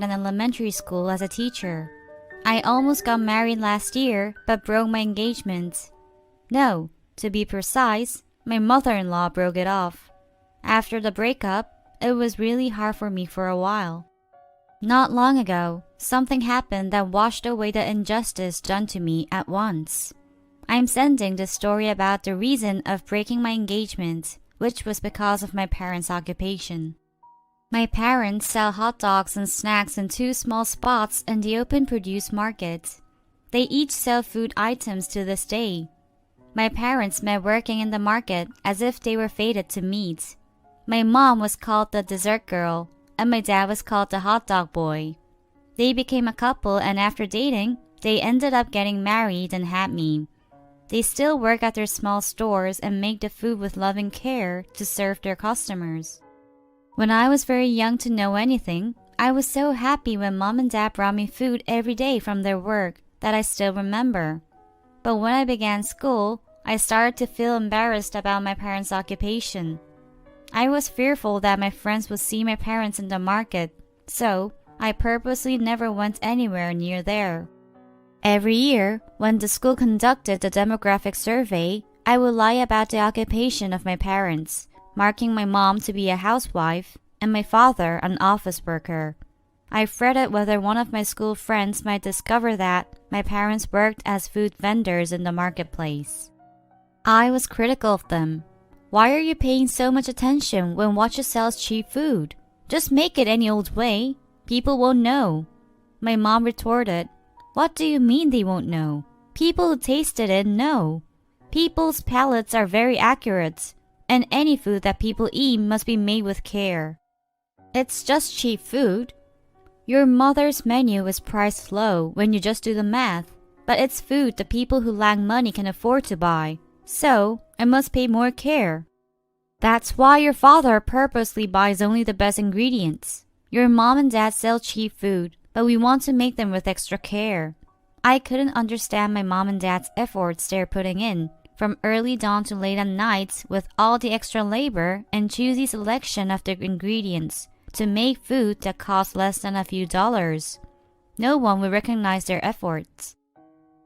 in elementary school as a teacher. I almost got married last year but broke my engagement. No, to be precise, my mother-in-law broke it off. After the breakup, it was really hard for me for a while. Not long ago, something happened that washed away the injustice done to me at once. I'm sending this story about the reason of breaking my engagement, which was because of my parents' occupation. My parents sell hot dogs and snacks in two small spots in the open produce market. They each sell food items to this day. My parents met working in the market as if they were fated to meet. My mom was called the dessert girl, and my dad was called the hot dog boy. They became a couple, and after dating, they ended up getting married and had me. They still work at their small stores and make the food with loving care to serve their customers. When I was very young to know anything, I was so happy when mom and dad brought me food every day from their work that I still remember. But when I began school, I started to feel embarrassed about my parents' occupation. I was fearful that my friends would see my parents in the market, so I purposely never went anywhere near there. Every year, when the school conducted the demographic survey, I would lie about the occupation of my parents, marking my mom to be a housewife and my father an office worker. I fretted whether one of my school friends might discover that my parents worked as food vendors in the marketplace. I was critical of them. Why are you paying so much attention when Watcha sells cheap food? Just make it any old way. People won't know. My mom retorted, "What do you mean they won't know? People who tasted it know. People's palates are very accurate, and any food that people eat must be made with care. It's just cheap food. Your mother's menu is priced low when you just do the math, but it's food the people who lack money can afford to buy, so I must pay more care. That's why your father purposely buys only the best ingredients. Your mom and dad sell cheap food, but we want to make them with extra care." I couldn't understand my mom and dad's efforts they're putting in, from early dawn to late at night with all the extra labor and choosy selection of their ingredients to make food that costs less than a few dollars. No one would recognize their efforts.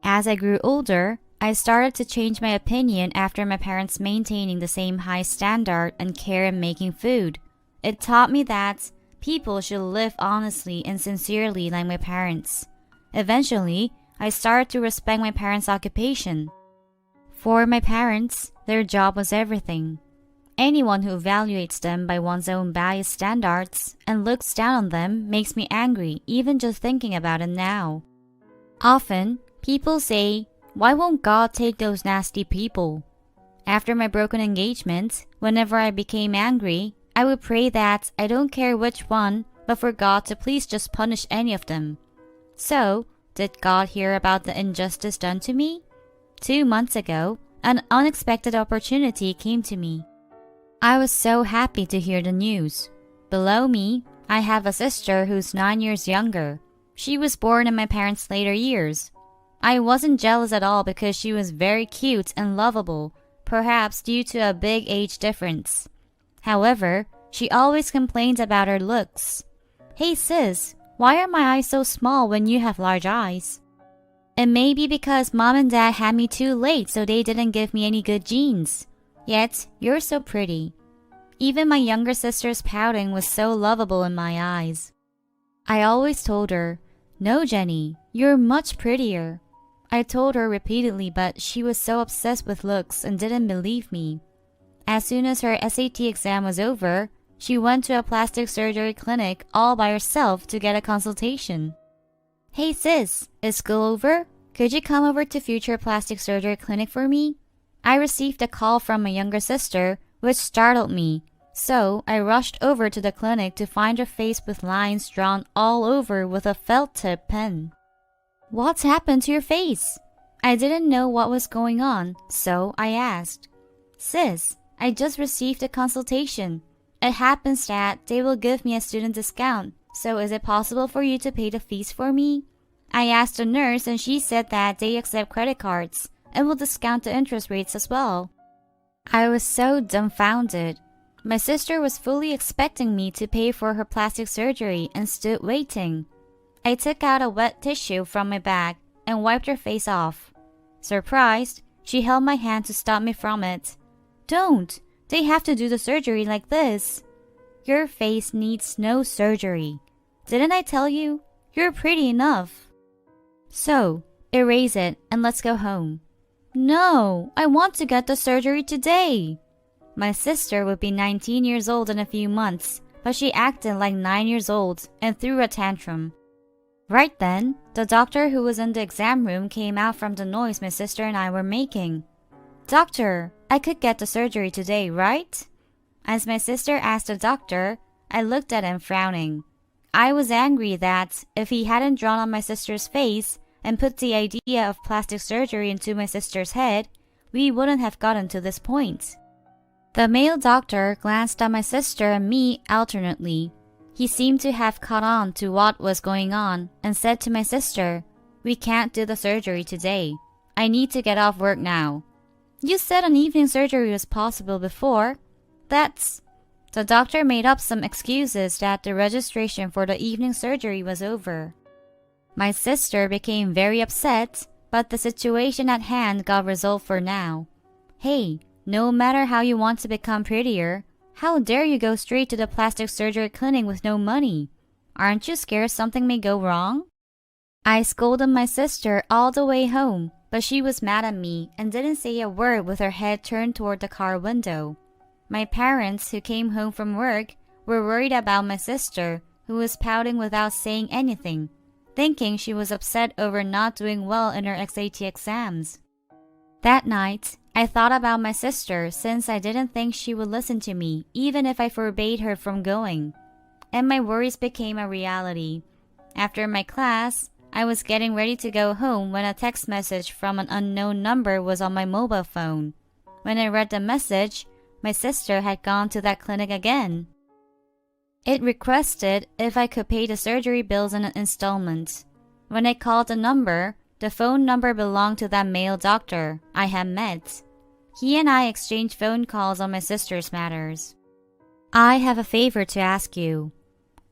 As I grew older, I started to change my opinion after my parents maintaining the same high standard and care in making food. It taught me that people should live honestly and sincerely like my parents. Eventually, I started to respect my parents' occupation. For my parents, their job was everything. Anyone who evaluates them by one's own biased standards and looks down on them makes me angry even just thinking about it now. Often, people say, "Why won't God take those nasty people?" After my broken engagement, whenever I became angry, I would pray that I don't care which one, but for God to please just punish any of them. So, did God hear about the injustice done to me? 2 months ago, an unexpected opportunity came to me. I was so happy to hear the news. Below me, I have a sister who's 9 years younger. She was born in my parents' later years. I wasn't jealous at all because she was very cute and lovable, perhaps due to a big age difference. However, she always complains about her looks. "Hey sis, why are my eyes so small when you have large eyes?" It may be because mom and dad had me too late, so they didn't give me any good genes. Yet, you're so pretty. Even my younger sister's pouting was so lovable in my eyes. I always told her, "No, Jenny, you're much prettier." I told her repeatedly, but she was so obsessed with looks and didn't believe me. As soon as her SAT exam was over, she went to a plastic surgery clinic all by herself to get a consultation. "Hey sis, is school over? Could you come over to future plastic surgery clinic for me?" I received a call from my younger sister, which startled me, so I rushed over to the clinic to find her face with lines drawn all over with a felt-tip pen. "What's happened to your face?" I didn't know what was going on, so I asked. "Sis, I just received a consultation. It happens that they will give me a student discount, so is it possible for you to pay the fees for me?" I asked the nurse and she said that they accept credit cards and will discount the interest rates as well. I was so dumbfounded. My sister was fully expecting me to pay for her plastic surgery and stood waiting. I took out a wet tissue from my bag and wiped her face off. Surprised, she held my hand to stop me from it. "Don't! They have to do the surgery like this." "Your face needs no surgery. Didn't I tell you? You're pretty enough." "So, erase it and let's go home." "No, I want to get the surgery today." My sister would be 19 years old in a few months, but she acted like 9 years old and threw a tantrum. Right then, the doctor who was in the exam room came out from the noise my sister and I were making. "Doctor, I could get the surgery today, right?" As my sister asked the doctor, I looked at him frowning. I was angry that, if he hadn't drawn on my sister's face and put the idea of plastic surgery into my sister's head, we wouldn't have gotten to this point. The male doctor glanced at my sister and me alternately. He seemed to have caught on to what was going on and said to my sister, "We can't do the surgery today. I need to get off work now." "You said an evening surgery was possible before." The doctor made up some excuses that the registration for the evening surgery was over. My sister became very upset, but the situation at hand got resolved for now. "Hey, no matter how you want to become prettier, how dare you go straight to the plastic surgery clinic with no money? Aren't you scared something may go wrong?" I scolded my sister all the way home, but she was mad at me and didn't say a word with her head turned toward the car window. My parents, who came home from work, were worried about my sister, who was pouting without saying anything, thinking she was upset over not doing well in her SAT exams. That night, I thought about my sister since I didn't think she would listen to me even if I forbade her from going. And my worries became a reality. After my class, I was getting ready to go home when a text message from an unknown number was on my mobile phone. When I read the message, my sister had gone to that clinic again. It requested if I could pay the surgery bills in installments. When I called the number, the phone number belonged to that male doctor I had met. He and I exchanged phone calls on my sister's matters. "I have a favor to ask you."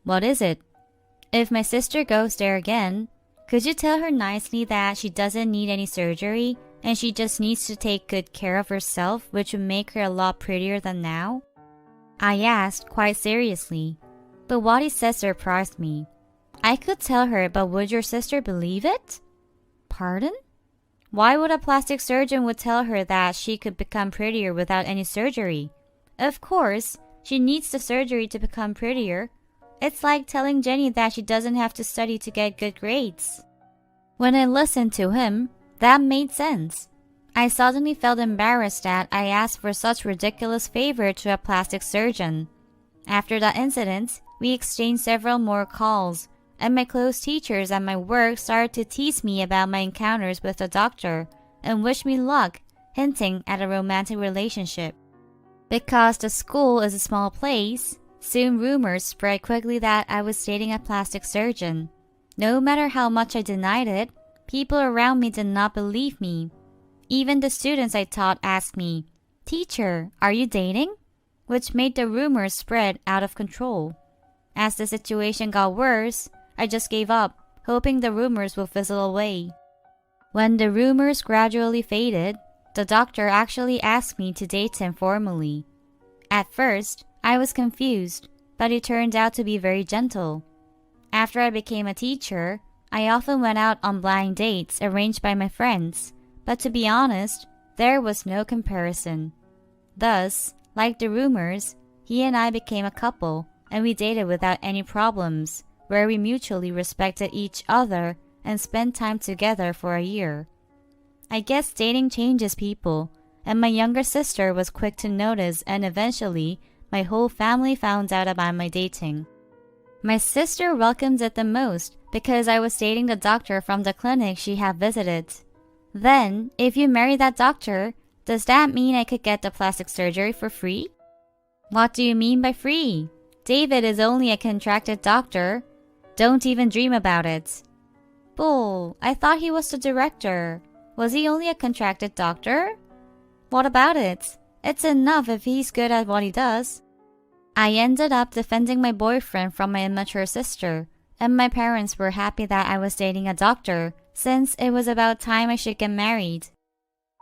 "What is it?" "If my sister goes there again, could you tell her nicely that she doesn't need any surgery and she just needs to take good care of herself, which would make her a lot prettier than now?" I asked quite seriously, but what he said surprised me. I could tell her, but would your sister believe it? Pardon? Why would a plastic surgeon would tell her that she could become prettier without any surgery? Of course, she needs the surgery to become prettier. It's like telling Jenny that she doesn't have to study to get good grades. When I listened to him, that made sense. I suddenly felt embarrassed that I asked for such ridiculous favor to a plastic surgeon. After that incident, we exchanged several more calls, and my close teachers at my work started to tease me about my encounters with the doctor and wish me luck, hinting at a romantic relationship. Because the school is a small place, soon rumors spread quickly that I was dating a plastic surgeon. No matter how much I denied it, people around me did not believe me. Even the students I taught asked me, "Teacher, are you dating?" which made the rumors spread out of control. As the situation got worse, I just gave up, hoping the rumors would fizzle away. When the rumors gradually faded, the doctor actually asked me to date him formally. At first, I was confused, but he turned out to be very gentle. After I became a teacher, I often went out on blind dates arranged by my friends, but to be honest, there was no comparison. Thus, like the rumors, he and I became a couple, and we dated without any problems, where we mutually respected each other and spent time together for a year. I guess dating changes people, and my younger sister was quick to notice, and eventually, my whole family found out about my dating. My sister welcomed it the most because I was dating the doctor from the clinic she had visited. Then, if you marry that doctor, does that mean I could get the plastic surgery for free? What do you mean by free? David is only a contracted doctor. Don't even dream about it. Bull, I thought he was the director. Was he only a contracted doctor? What about it? It's enough if he's good at what he does. I ended up defending my boyfriend from my immature sister, and my parents were happy that I was dating a doctor, since it was about time I should get married.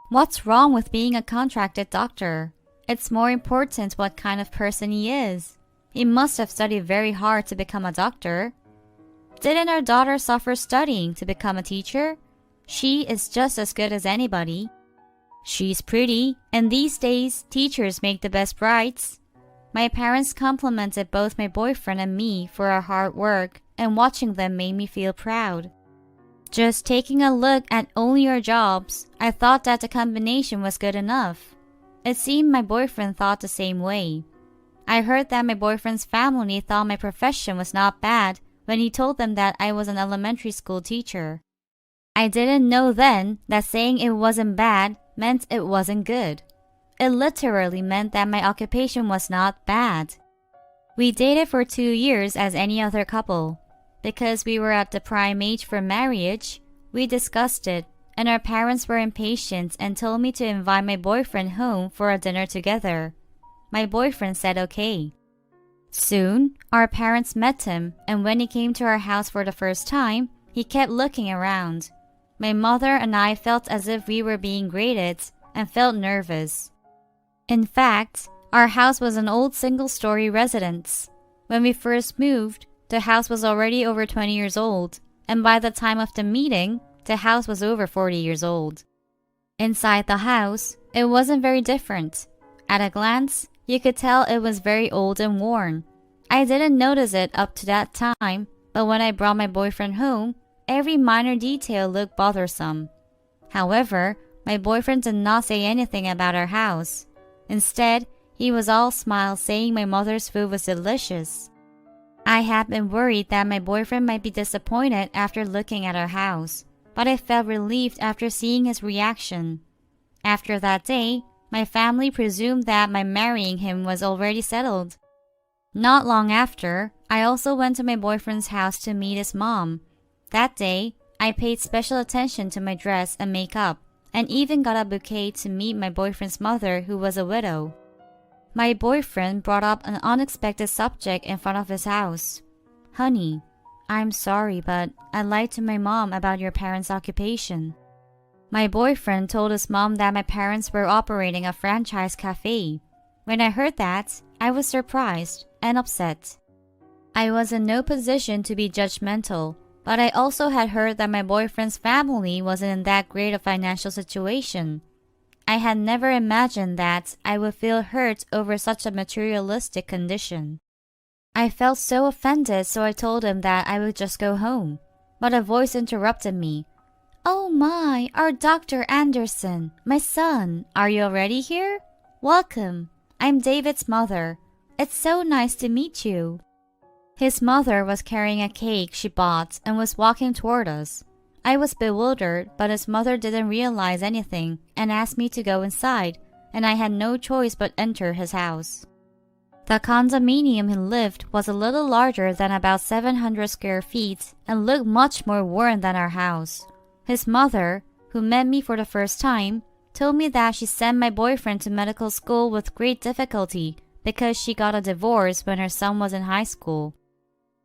What's wrong with being a contracted doctor? It's more important what kind of person he is. He must have studied very hard to become a doctor. Didn't our daughter suffer studying to become a teacher? She is just as good as anybody. She's pretty, and these days, teachers make the best brides. My parents complimented both my boyfriend and me for our hard work, and watching them made me feel proud. Just taking a look at only our jobs, I thought that the combination was good enough. It seemed my boyfriend thought the same way. I heard that my boyfriend's family thought my profession was not bad when he told them that I was an elementary school teacher. I didn't know then that saying it wasn't bad meant it wasn't good. It literally meant that my occupation was not bad. We dated for 2 years as any other couple. Because we were at the prime age for marriage, we discussed it, and our parents were impatient and told me to invite my boyfriend home for a dinner together. My boyfriend said okay. Soon, our parents met him, and when he came to our house for the first time, he kept looking around. My mother and I felt as if we were being graded and felt nervous. In fact, our house was an old single-story residence. When we first moved, the house was already over 20 years old, and by the time of the meeting, the house was over 40 years old. Inside the house, it wasn't very different. At a glance, you could tell it was very old and worn. I didn't notice it up to that time, but when I brought my boyfriend home, every minor detail looked bothersome. However, my boyfriend did not say anything about our house. Instead, he was all smiles saying my mother's food was delicious. I had been worried that my boyfriend might be disappointed after looking at our house, but I felt relieved after seeing his reaction. After that day, my family presumed that my marrying him was already settled. Not long after, I also went to my boyfriend's house to meet his mom. That day, I paid special attention to my dress and makeup, and even got a bouquet to meet my boyfriend's mother, who was a widow. My boyfriend brought up an unexpected subject in front of his house. "Honey, I'm sorry, but I lied to my mom about your parents' occupation." My boyfriend told his mom that my parents were operating a franchise cafe. When I heard that, I was surprised and upset. I was in no position to be judgmental, but I also had heard that my boyfriend's family wasn't in that great a financial situation. I had never imagined that I would feel hurt over such a materialistic condition. I felt so offended, so I told him that I would just go home. But a voice interrupted me. "Oh my, our Dr. Anderson, my son, are you already here? Welcome. I'm David's mother. It's so nice to meet you." His mother was carrying a cake she bought and was walking toward us. I was bewildered, but his mother didn't realize anything and asked me to go inside, and I had no choice but enter his house. The condominium he lived was a little larger than about 700 square feet and looked much more worn than our house. His mother, who met me for the first time, told me that she sent my boyfriend to medical school with great difficulty because she got a divorce when her son was in high school.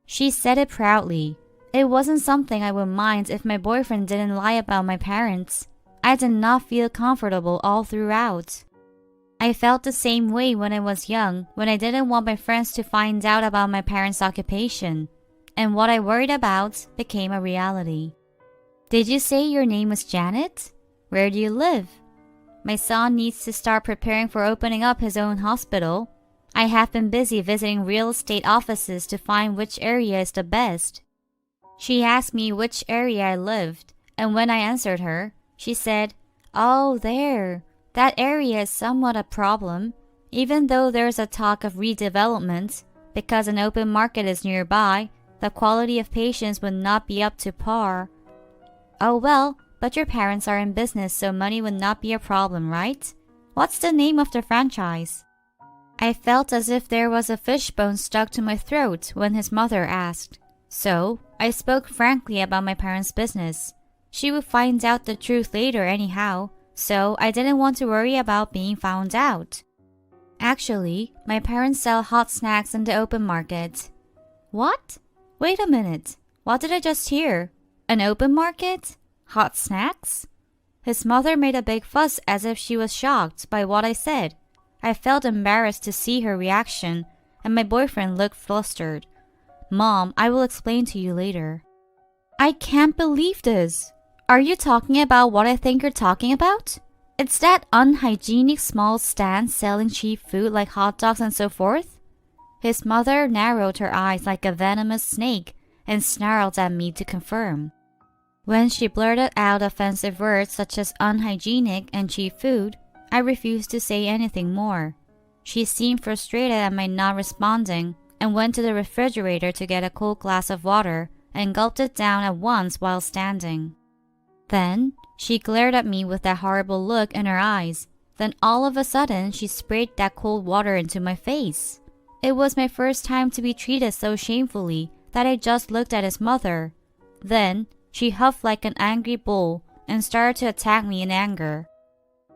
She said it proudly. It wasn't something I would mind if my boyfriend didn't lie about my parents. I did not feel comfortable all throughout. I felt the same way when I was young, when I didn't want my friends to find out about my parents' occupation. And what I worried about became a reality. "Did you say your name was Janet? Where do you live?" "My son needs to start preparing for opening up his own hospital. I have been busy visiting real estate offices to find which area is the best." She asked me which area I lived, and when I answered her, she said, "Oh, there. That area is somewhat a problem, even though there's a talk of redevelopment. Because an open market is nearby, the quality of patients would not be up to par." "Oh well, but your parents are in business, so money would not be a problem, right? What's the name of the franchise?" I felt as if there was a fishbone stuck to my throat when his mother asked. So, I spoke frankly about my parents' business. She would find out the truth later anyhow, so I didn't want to worry about being found out. Actually, my parents sell hot snacks in the open market. What? Wait a minute. What did I just hear? An open market? Hot snacks? His mother made a big fuss as if she was shocked by what I said. I felt embarrassed to see her reaction, and my boyfriend looked flustered. Mom, I will explain to you later. I can't believe this. Are you talking about what I think you're talking about? It's that unhygienic small stand selling cheap food like hot dogs and so forth? His mother narrowed her eyes like a venomous snake and snarled at me to confirm. When she blurted out offensive words such as unhygienic and cheap food, I refused to say anything more. She seemed frustrated at my not responding and went to the refrigerator to get a cold glass of water and gulped it down at once while standing. Then, she glared at me with that horrible look in her eyes. Then all of a sudden, she sprayed that cold water into my face. It was my first time to be treated so shamefully that I just looked at his mother. Then, she huffed like an angry bull and started to attack me in anger.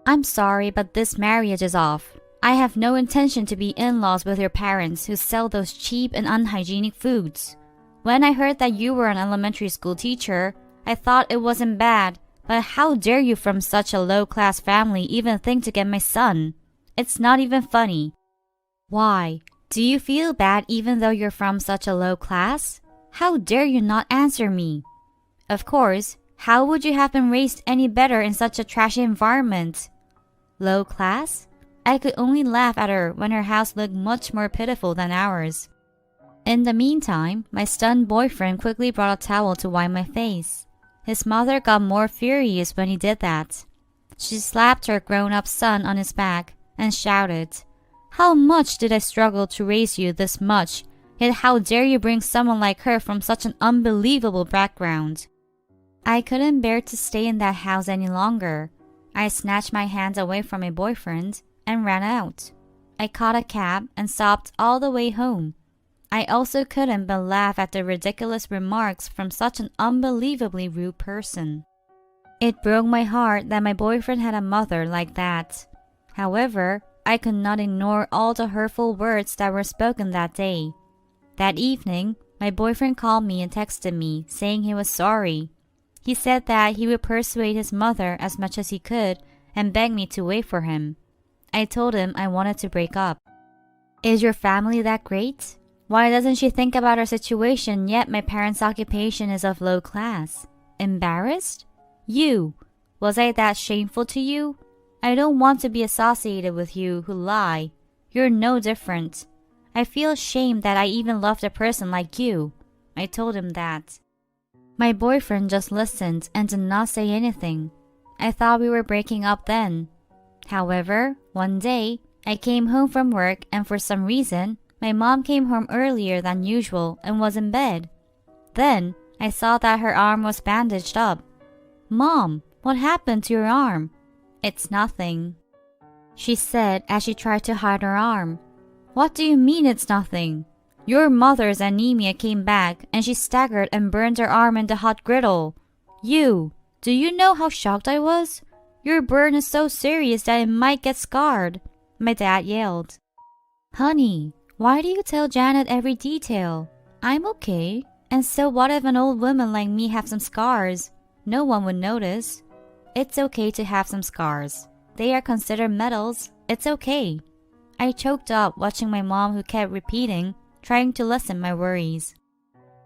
I'm sorry, but this marriage is off. I have no intention to be in-laws with your parents who sell those cheap and unhygienic foods. When I heard that you were an elementary school teacher, I thought it wasn't bad, but how dare you from such a low-class family even think to get my son? It's not even funny. Why? Do you feel bad even though you're from such a low class? How dare you not answer me? Of course, how would you have been raised any better in such a trashy environment? Low class? I could only laugh at her when her house looked much more pitiful than ours. In the meantime, my stunned boyfriend quickly brought a towel to wipe my face. His mother got more furious when he did that. She slapped her grown-up son on his back and shouted, "How much did I struggle to raise you this much, yet how dare you bring someone like her from such an unbelievable background?" I couldn't bear to stay in that house any longer. I snatched my hands away from my boyfriend and ran out. I caught a cab and sobbed all the way home. I also couldn't but laugh at the ridiculous remarks from such an unbelievably rude person. It broke my heart that my boyfriend had a mother like that. However, I could not ignore all the hurtful words that were spoken that day. That evening, my boyfriend called me and texted me saying he was sorry. He said that he would persuade his mother as much as he could and begged me to wait for him. I told him I wanted to break up. Is your family that great? Why doesn't she think about our situation yet my parents' occupation is of low class? Embarrassed? You! Was I that shameful to you? I don't want to be associated with you who lie. You're no different. I feel ashamed that I even loved a person like you. I told him that. My boyfriend just listened and did not say anything. I thought we were breaking up then. However, one day, I came home from work and for some reason, my mom came home earlier than usual and was in bed. Then, I saw that her arm was bandaged up. "Mom, what happened to your arm?" "It's nothing," she said as she tried to hide her arm. "What do you mean it's nothing? Your mother's anemia came back and she staggered and burned her arm in the hot griddle. Do you know how shocked I was? Your burn is so serious that it might get scarred," my dad yelled. "Honey, why do you tell Janet every detail? I'm okay. And so what if an old woman like me have some scars? No one would notice. It's okay to have some scars. They are considered medals. It's okay." I choked up watching my mom who kept repeating, trying to lessen my worries.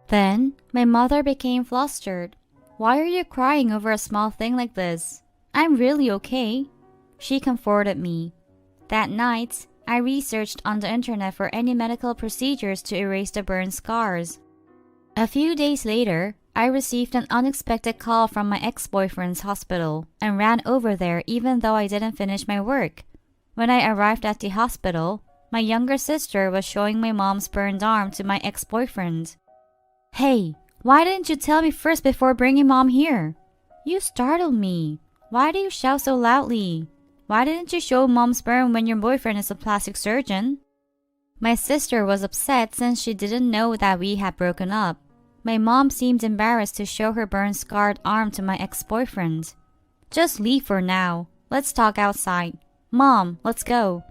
Then, my mother became flustered. "Why are you crying over a small thing like this? I'm really okay." She comforted me. That night, I researched on the internet for any medical procedures to erase the burn scars. A few days later, I received an unexpected call from my ex-boyfriend's hospital and ran over there even though I didn't finish my work. When I arrived at the hospital, my younger sister was showing my mom's burned arm to my ex-boyfriend. "Hey, why didn't you tell me first before bringing mom here? You startled me. Why do you shout so loudly? Why didn't you show mom's burn when your boyfriend is a plastic surgeon?" My sister was upset since she didn't know that we had broken up. My mom seemed embarrassed to show her burn-scarred arm to my ex-boyfriend. "Just leave for now. Let's talk outside. Mom, let's go."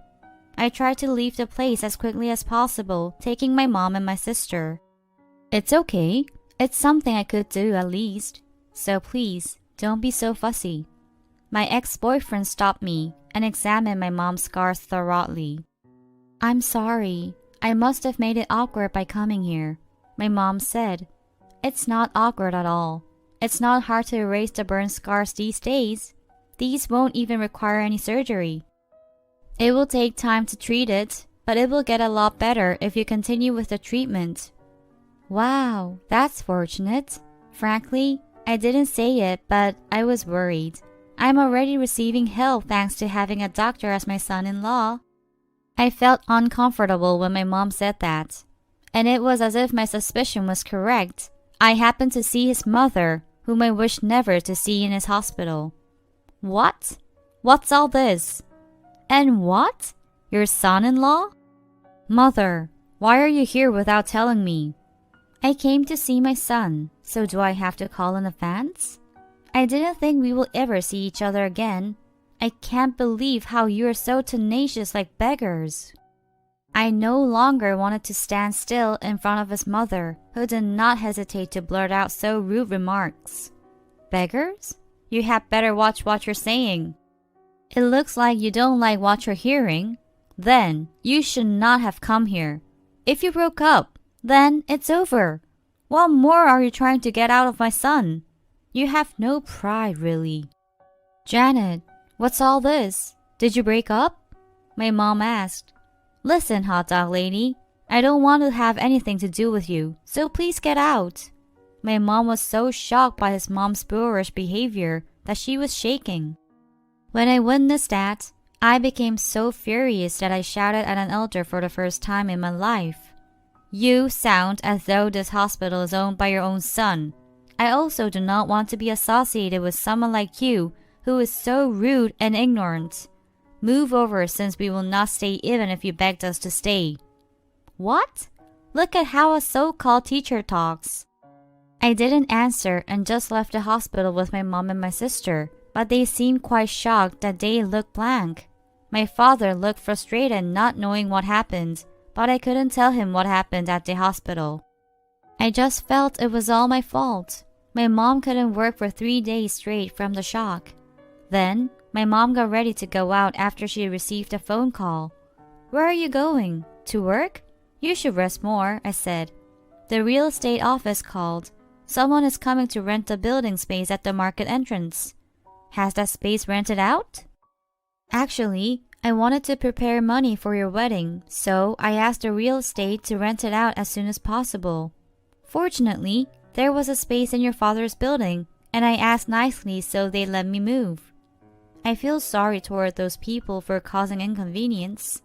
I tried to leave the place as quickly as possible, taking my mom and my sister. It's okay. It's something I could do at least. So please, don't be so fussy. My ex-boyfriend stopped me and examined my mom's scars thoroughly. I'm sorry. I must have made it awkward by coming here, my mom said. It's not awkward at all. It's not hard to erase the burn scars these days. These won't even require any surgery. It will take time to treat it, but it will get a lot better if you continue with the treatment. Wow, that's fortunate. Frankly, I didn't say it, but I was worried. I'm already receiving help thanks to having a doctor as my son-in-law. I felt uncomfortable when my mom said that, and it was as if my suspicion was correct. I happened to see his mother, whom I wished never to see in his hospital. What? What's all this? And what? Your son-in-law? Mother, why are you here without telling me? I came to see my son, so do I have to call in advance? I didn't think we will ever see each other again. I can't believe how you are so tenacious like beggars. I no longer wanted to stand still in front of his mother, who did not hesitate to blurt out so rude remarks. Beggars? You had better watch what you're saying. It looks like you don't like what you're hearing. Then you should not have come here. If you broke up, then it's over. What more are you trying to get out of my son? You have no pride, really. Janet, what's all this? Did you break up? My mom asked. Listen, hot dog lady, I don't want to have anything to do with you, so please get out. My mom was so shocked by his mom's boorish behavior that she was shaking. When I witnessed that, I became so furious that I shouted at an elder for the first time in my life. You sound as though this hospital is owned by your own son. I also do not want to be associated with someone like you who is so rude and ignorant. Move over since we will not stay even if you begged us to stay. What? Look at how a so-called teacher talks. I didn't answer and just left the hospital with my mom and my sister, but they seemed quite shocked that they looked blank. My father looked frustrated not knowing what happened, but I couldn't tell him what happened at the hospital. I just felt it was all my fault. My mom couldn't work for 3 days straight from the shock. Then, my mom got ready to go out after she received a phone call. Where are you going? To work? You should rest more, I said. The real estate office called. Someone is coming to rent the building space at the market entrance. Has that space rented out? Actually, I wanted to prepare money for your wedding, so I asked the real estate to rent it out as soon as possible. Fortunately, there was a space in your father's building, and I asked nicely so they let me move. I feel sorry toward those people for causing inconvenience.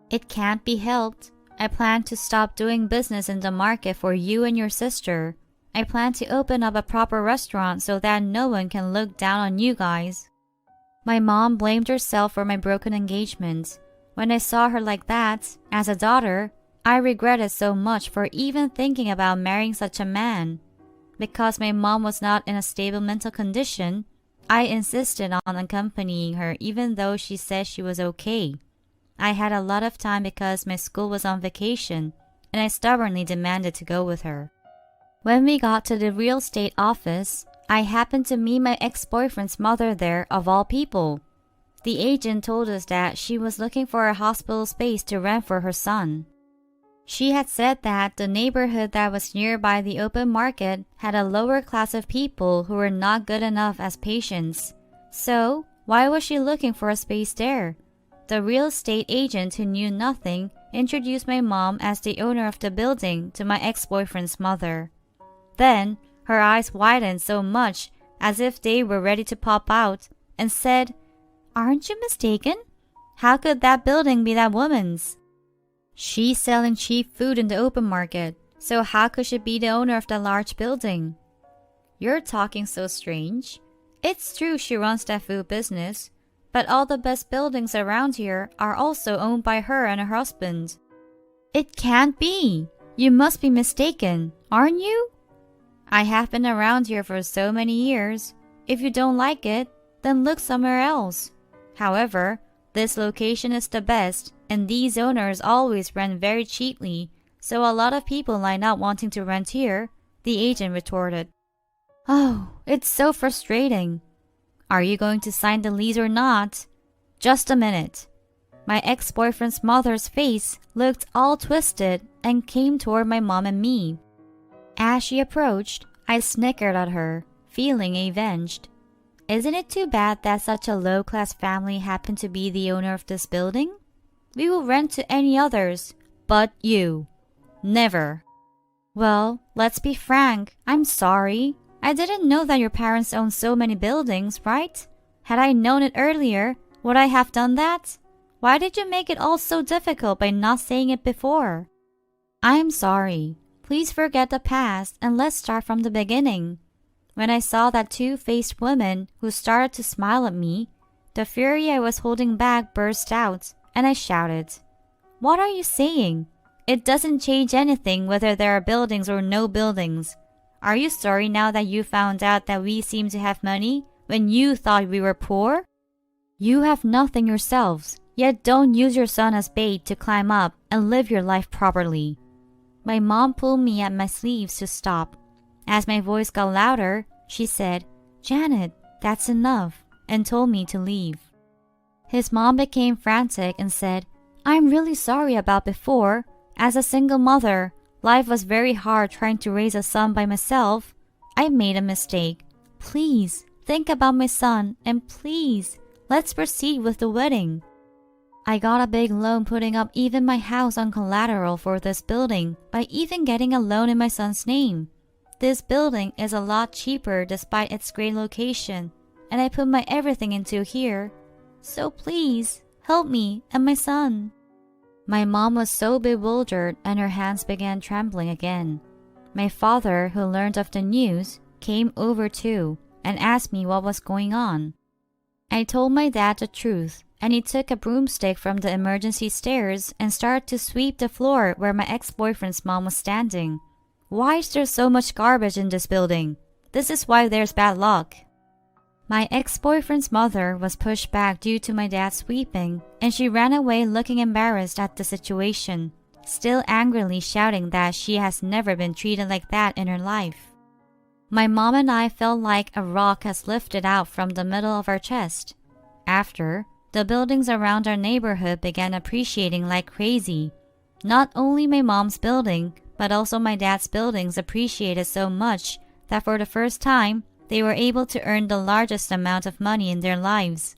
It can't be helped. I plan to stop doing business in the market for you and your sister. I plan to open up a proper restaurant so that no one can look down on you guys. My mom blamed herself for my broken engagement. When I saw her like that, as a daughter, I regretted so much for even thinking about marrying such a man. Because my mom was not in a stable mental condition, I insisted on accompanying her even though she said she was okay. I had a lot of time because my school was on vacation, and I stubbornly demanded to go with her. When we got to the real estate office, I happened to meet my ex-boyfriend's mother there of all people. The agent told us that she was looking for a hospital space to rent for her son. She had said that the neighborhood that was nearby the open market had a lower class of people who were not good enough as patients. So, why was she looking for a space there? The real estate agent, who knew nothing, introduced my mom as the owner of the building to my ex-boyfriend's mother. Then, her eyes widened so much as if they were ready to pop out, and said, "Aren't you mistaken? How could that building be that woman's? She's selling cheap food in the open market, so how could she be the owner of that large building?" You're talking so strange. It's true she runs that food business, but all the best buildings around here are also owned by her and her husband. It can't be. You must be mistaken, aren't you? I have been around here for so many years. If you don't like it, then look somewhere else. However, this location is the best, and these owners always rent very cheaply, so a lot of people line up wanting to rent here," the agent retorted. "Oh, it's so frustrating. Are you going to sign the lease or not?" "Just a minute." My ex-boyfriend's mother's face looked all twisted and came toward my mom and me. As she approached, I snickered at her, feeling avenged. Isn't it too bad that such a low-class family happened to be the owner of this building? We will rent to any others, but you. Never. Well, let's be frank, I'm sorry. I didn't know that your parents own so many buildings, right? Had I known it earlier, would I have done that? Why did you make it all so difficult by not saying it before? I'm sorry. Please forget the past and let's start from the beginning. When I saw that two-faced woman who started to smile at me, the fury I was holding back burst out, and I shouted, "What are you saying? It doesn't change anything whether there are buildings or no buildings. Are you sorry now that you found out that we seem to have money when you thought we were poor? You have nothing yourselves, yet don't use your son as bait to climb up and live your life properly." My mom pulled me at my sleeves to stop. As my voice got louder, she said, "Janet, that's enough," and told me to leave. His mom became frantic and said, "I'm really sorry about before. As a single mother, life was very hard trying to raise a son by myself. I made a mistake. Please, think about my son, and please, let's proceed with the wedding." I got a big loan putting up even my house on collateral for this building by even getting a loan in my son's name. This building is a lot cheaper despite its great location, and I put my everything into here. So please, help me and my son. My mom was so bewildered and her hands began trembling again. My father, who learned of the news, came over too and asked me what was going on. I told my dad the truth, and he took a broomstick from the emergency stairs and started to sweep the floor where my ex-boyfriend's mom was standing. "Why is there so much garbage in this building? This is why there's bad luck." My ex-boyfriend's mother was pushed back due to my dad sweeping, and she ran away looking embarrassed at the situation, still angrily shouting that she has never been treated like that in her life. My mom and I felt like a rock has lifted out from the middle of our chest. After, the buildings around our neighborhood began appreciating like crazy. Not only my mom's building, but also my dad's buildings appreciated so much that for the first time, they were able to earn the largest amount of money in their lives.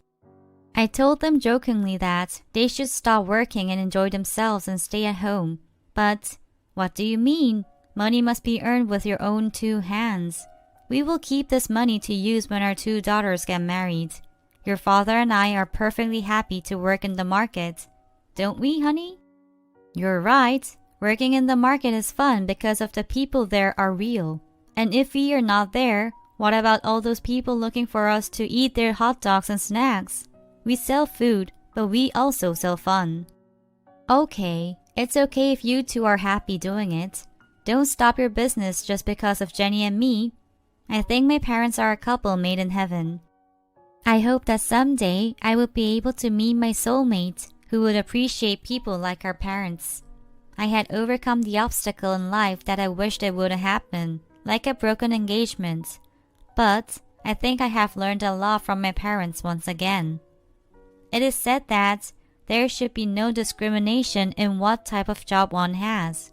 I told them jokingly that they should stop working and enjoy themselves and stay at home. But, "What do you mean? Money must be earned with your own two hands. We will keep this money to use when our two daughters get married. Your father and I are perfectly happy to work in the market. Don't we, honey?" "You're right. Working in the market is fun because of the people there are real. And if we are not there, what about all those people looking for us to eat their hot dogs and snacks? We sell food, but we also sell fun." "Okay, it's okay if you two are happy doing it. Don't stop your business just because of Jenny and me. I think my parents are a couple made in heaven. I hope that someday I will be able to meet my soulmate who would appreciate people like our parents. I had overcome the obstacle in life that I wished it would have happened, like a broken engagement. But I think I have learned a lot from my parents once again. It is said that there should be no discrimination in what type of job one has.